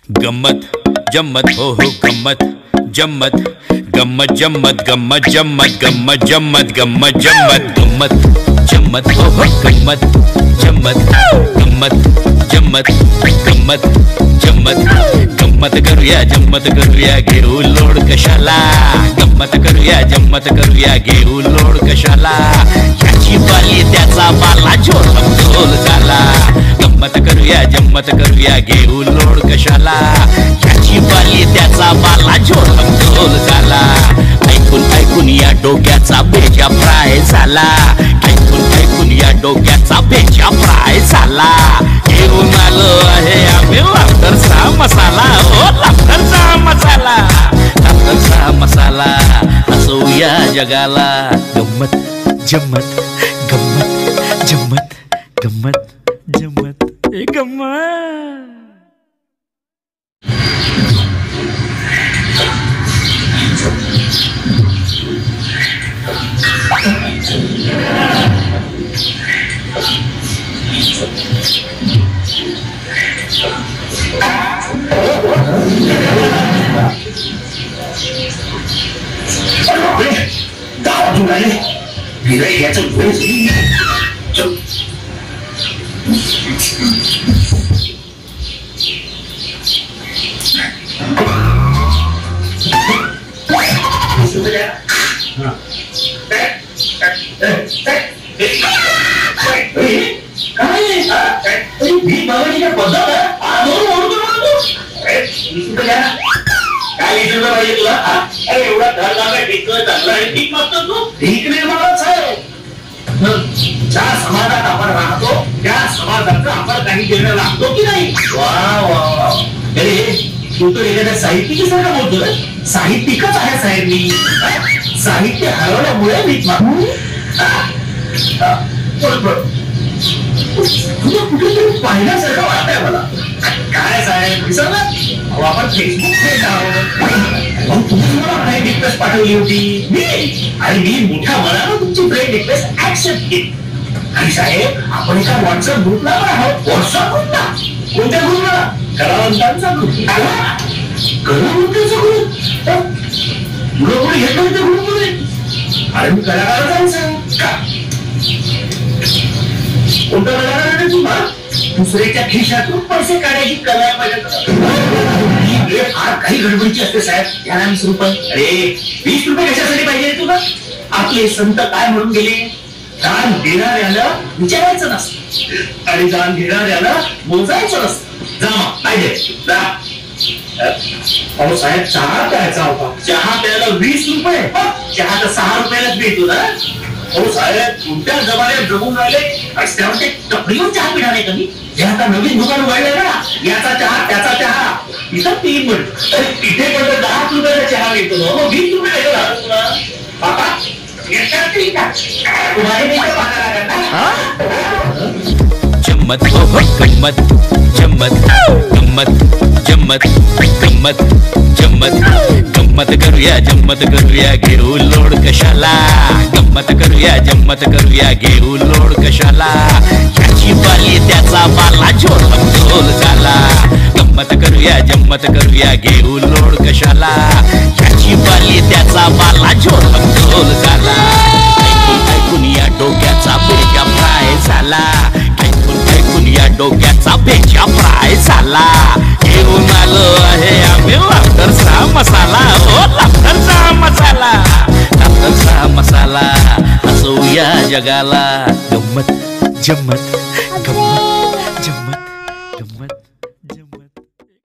गम्मत जम्मत हो गम्मत जम्मत गम्मत जम्मत गम्मत जम्मत गम्मत जम्मत गम्मत जम्मत गम्मत जम्मत हो गम्मत जम्मत गम्मत जम्मत गम्मत जम्मत गम्मत करूया घेऊ लोड कशाला गम्मत करूया घेऊ लोड कशाला ह्याची बाली त्याचा बाला झोल झोल झाला गम्मत करूया घेऊ लोड कशाला ह्याची बाली त्याचा बाला झोल झोल झाला ऐकून या डोक्याचा बेजा फ्राय झाला ऐकून या डोक्याचा बेजा फ्राय झाला घेऊन आलो आहे आम्ही लाफ्टरचा मसाला ओ लाफ्टरचा मसाला हसवूया जगाला गम्मत जम्मत गम्मत जम्मत गम्मत जम्मत ए गम्मत ज्या समाजात आपण राहतो त्या समाजाचं आपण काही देणं लागतो की नाही वा तू तर एखाद्या साहित्यिकासारखा बोलतो साहित्यिकच आहे साहेब मी साहित्य हरवल्यामुळे मी तुझं कुठेतरी पाहिल्यासारखं वाटतंय मला काय साहेब विसरला आपण फेसबुक फ्रेंड आहोत तुम्ही मला फ्रेंड रिक्वेस्ट पाठवली होती मी आणि मी मोठ्या मनानं तुमची फ्रेंड रिक्वेस्ट ऍक्सेप्ट केली आणि साहेब आपण एका व्हॉट्सअप ग्रुपला आहोत व्हॉट्सअप ग्रुपला कोणत्या ग्रुपला कलावंतांचा ग्रुप कलावंतांचा ग्रुप मुलं पुढे घेतलं त्या ग्रुपमध्ये अरे मी कलाकार जायचं कोणत्या कलाकार तुला दुसऱ्याच्या खिशातून पैसे काढायची कला पाहिजे फार काही गडबडीची असते साहेब त्याला 20 रुपये अरे 20 रुपये कशासाठी पाहिजे तुला आपले संत काय म्हणून गेले दान देणाऱ्याला विचारायचं नसतं आणि दान घेणाऱ्याला मोजायचं नसतं जा पाहिजे जा अहो साहेब चहा प्यायचा होता चहा प्यायला 20 रुपये चहा तर 6 रुपयालाच मिळतो ना हो साहेब कोणत्या जमान्यात जगून राहिले रस्त्यावर ते टपरीवर चहा पिणार आहे कधी जे आता नवीन दुकान उघडलं ना याचा चहा त्याचा चहा इथं 3 मिनिट तरी तिथे पण 10 रुपयाचा चहा मिळतो 20 रुपये काय झालं तुला बाबा जम्मत हो गम्मत जम्मत गम्मत जम्मत गम्मत जम्मत गम्मत करूया घेऊ लोड कशाला गम्मत करूया घेऊ लोड कशाला ह्याची बाली त्याचा बाला झोल झोल झाला गम्मत करूया घेऊ लोड कशाला ह्याची बाली त्याचा बाला झोल झोल झाला ऐकून या डोक्याचा बेजा फ्राय झाला ऐकून या डोक्याचा बेजा फ्राय झाला घेऊन आलो आहे आम्ही लाफ्टरचा मसाला ओ लाफ्टरचा मसाला हसवूया जगाला गम्मत जम्मत